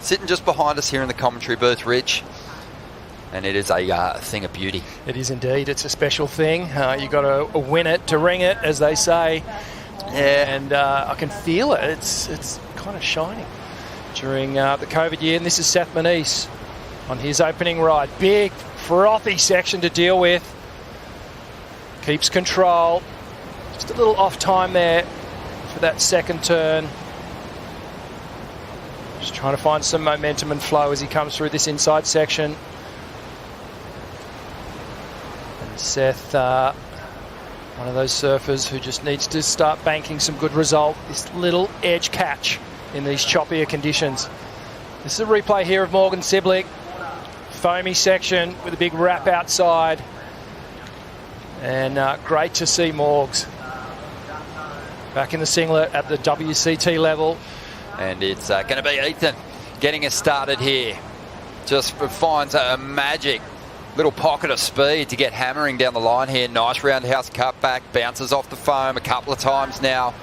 sitting just behind us here in the commentary booth, Rich. And it is a thing of beauty. It is indeed. It's a special thing. You got to win it to ring it, as they say. Yeah. And I can feel it. It's kind of shining during the COVID year. And this is Seth Moniz on his opening ride. Big, frothy section to deal with. Keeps control. Just a little off time there for that second turn. Just trying to find some momentum and flow as he comes through this inside section. Seth, one of those surfers who just needs to start banking some good result. This little edge catch in these choppier conditions. This is a replay here of M.Cibilic. Foamy section with a big wrap outside. And great to see Morgs back in the singlet at the WCT level. And it's going to be Ethan getting us started here. Just finds a magic little pocket of speed to get hammering down the line here. Nice roundhouse cutback, bounces off the foam a couple of times now.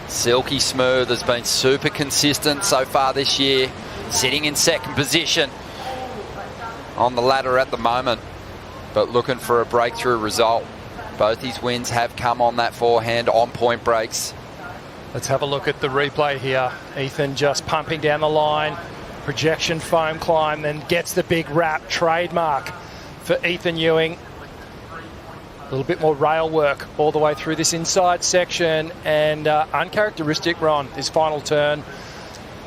Silky smooth, has been super consistent so far this year. Sitting in second position on the ladder at the moment, but looking for a breakthrough result. Both his wins have come on that forehand on point breaks. Let's have a look at the replay here. Ethan just pumping down the line. Projection foam climb, then gets the big wrap, trademark for E.Ewing. A little bit more rail work all the way through this inside section, and uncharacteristic, Ron, his final turn.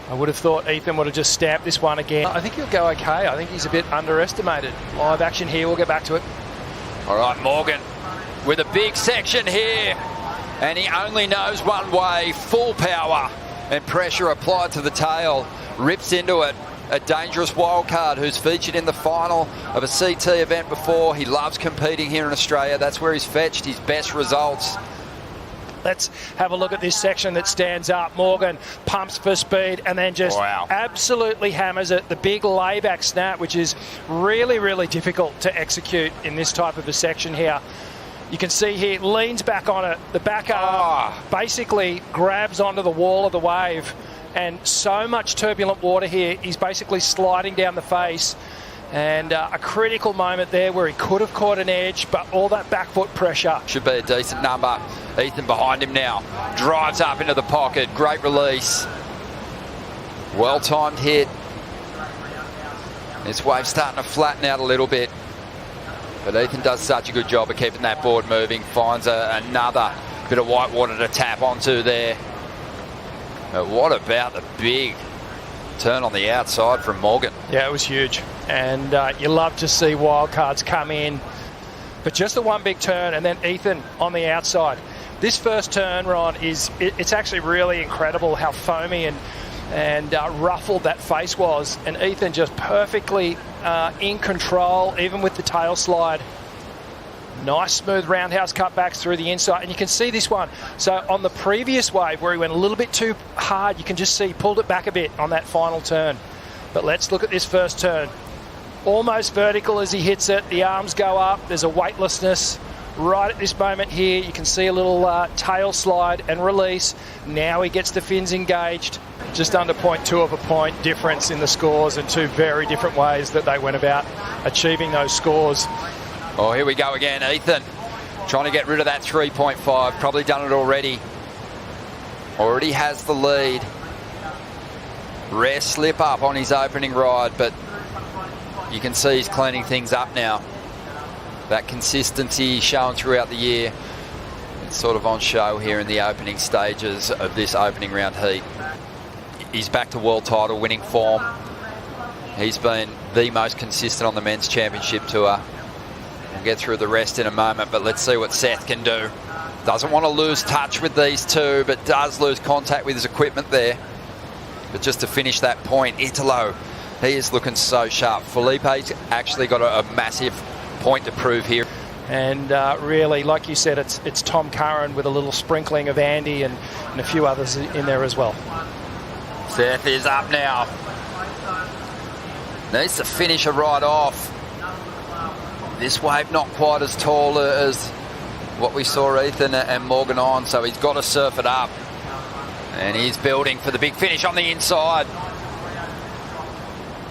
I would have thought Ethan would have just stamped this one again. I think he'll go okay. I think he's a bit underestimated. Live action here, we'll get back to it. All right, Morgan with a big section here, and he only knows one way, full power and pressure applied to the tail. Rips into it. A dangerous wild card who's featured in the final of a CT event before. He loves competing here in Australia. That's where he's fetched his best results. Let's have a look at this section that stands up. Morgan pumps for speed and then just absolutely hammers it. The big layback snap, which is really, really difficult to execute in this type of a section here. You can see here, leans back on it. The back arm basically grabs onto the wall of the wave. And so much turbulent water here, he's basically sliding down the face. And a critical moment there where he could have caught an edge, but all that back foot pressure. Should be a decent number. Ethan behind him now. Drives up into the pocket. Great release. Well-timed hit. This wave's starting to flatten out a little bit. But Ethan does such a good job of keeping that board moving. Finds another bit of white water to tap onto there. But what about the big turn on the outside from Morgan? Yeah, it was huge. And you love to see wildcards come in. But just the one big turn, and then Ethan on the outside. This first turn, Ron, it's actually really incredible how foamy and ruffled that face was. And Ethan just perfectly in control, even with the tail slide. Nice smooth roundhouse cutbacks through the inside, and you can see this one. So on the previous wave where he went a little bit too hard, you can just see he pulled it back a bit on that final turn. But let's look at this first turn. Almost vertical as he hits it. The arms go up. There's a weightlessness right at this moment here. You can see a little tail slide and release. Now he gets the fins engaged. Just under 0.2 of a point difference in the scores, and two very different ways that they went about achieving those scores. Oh, here we go again. Ethan trying to get rid of that 3.5. Probably done it already. Already has the lead. Rare slip up on his opening ride, but you can see he's cleaning things up now. That consistency shown throughout the year. It's sort of on show here in the opening stages of this opening round heat. He's back to world title winning form. He's been the most consistent on the men's championship tour. We'll get through the rest in a moment, but let's see what Seth can do. Doesn't want to lose touch with these two, but does lose contact with his equipment there. But just to finish that point, Italo, he is looking so sharp. Felipe's actually got a massive point to prove here. And really, like you said, it's Tom Curran with a little sprinkling of Andy and a few others in there as well. Seth is up now. Needs to finish a ride off. This wave not quite as tall as what we saw Ethan and Morgan on, so he's got to surf it up. And he's building for the big finish on the inside.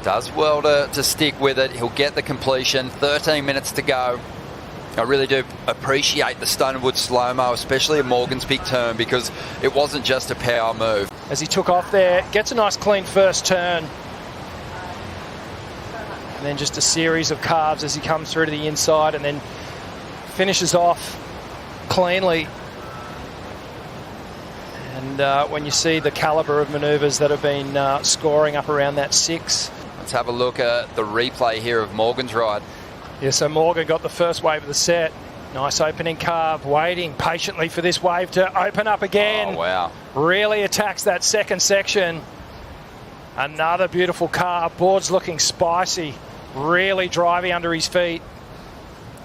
Does well to stick with it. He'll get the completion. 13 minutes to go. I really do appreciate the Stonewood slow-mo, especially at Morgan's big turn, because it wasn't just a power move. As he took off there, gets a nice clean first turn. And then just a series of carves as he comes through to the inside and then finishes off cleanly. And when you see the calibre of manoeuvres that have been scoring up around that 6. Let's have a look at the replay here of Morgan's ride. Yeah, so Morgan got the first wave of the set. Nice opening carve, waiting patiently for this wave to open up again. Oh, wow. Really attacks that second section. Another beautiful carve. Board's looking spicy. Really driving under his feet.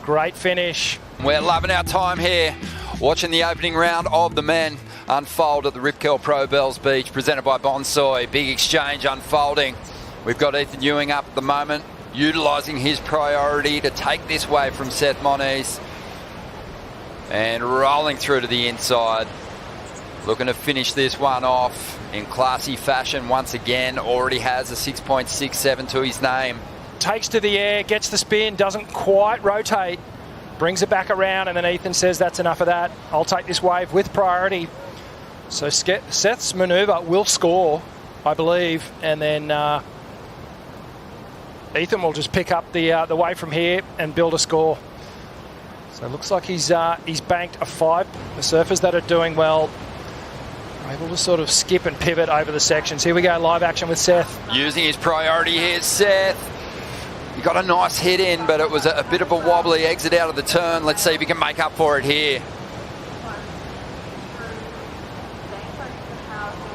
Great finish. We're loving our time here, watching the opening round of the men unfold at the Rip Curl Pro Bells Beach, presented by Bonsoy. Big exchange unfolding. We've got E.Ewing up at the moment, utilising his priority to take this wave from Seth Moniz. And rolling through to the inside. Looking to finish this one off in classy fashion once again. Already has a 6.67 to his name. Takes to the air, gets the spin, doesn't quite rotate. Brings it back around, and then Ethan says, that's enough of that. I'll take this wave with priority. So Seth's manoeuvre will score, I believe, and then Ethan will just pick up the wave from here and build a score. So it looks like he's banked a 5. The surfers that are doing well are able to sort of skip and pivot over the sections. Here we go, live action with Seth. Using his priority here, Seth. He got a nice hit in, but it was a bit of a wobbly exit out of the turn. Let's see if he can make up for it here.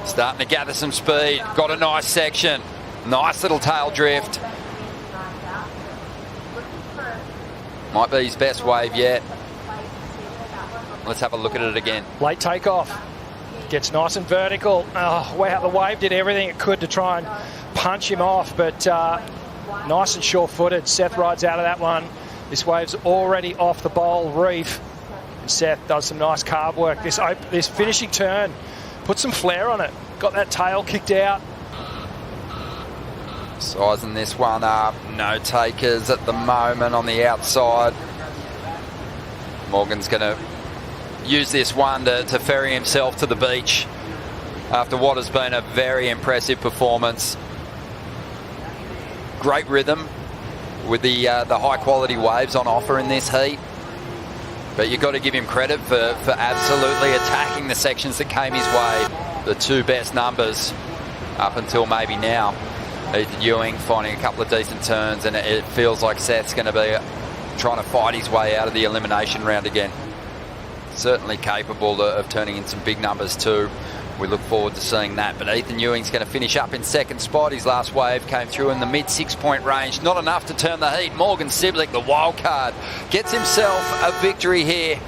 Starting to gather some speed. Got a nice section. Nice little tail drift. Might be his best wave yet. Let's have a look at it again. Late takeoff. Gets nice and vertical. Oh, wow, the wave did everything it could to try and punch him off, but nice and sure-footed. Seth rides out of that one. This wave's already off the bowl reef. And Seth does some nice carve work. This finishing turn, put some flair on it. Got that tail kicked out. Sizing this one up. No takers at the moment on the outside. Morgan's going to use this one to ferry himself to the beach after what has been a very impressive performance. Great rhythm with the high quality waves on offer in this heat. But you've got to give him credit for absolutely attacking the sections that came his way. The 2 best numbers up until maybe now. E.Ewing finding a couple of decent turns, and it feels like Seth's going to be trying to fight his way out of the elimination round again. Certainly capable of turning in some big numbers too. We look forward to seeing that. But E.Ewing's going to finish up in second spot. His last wave came through in the mid 6-point range. Not enough to turn the heat. M.Cibilic, the wild card, gets himself a victory here.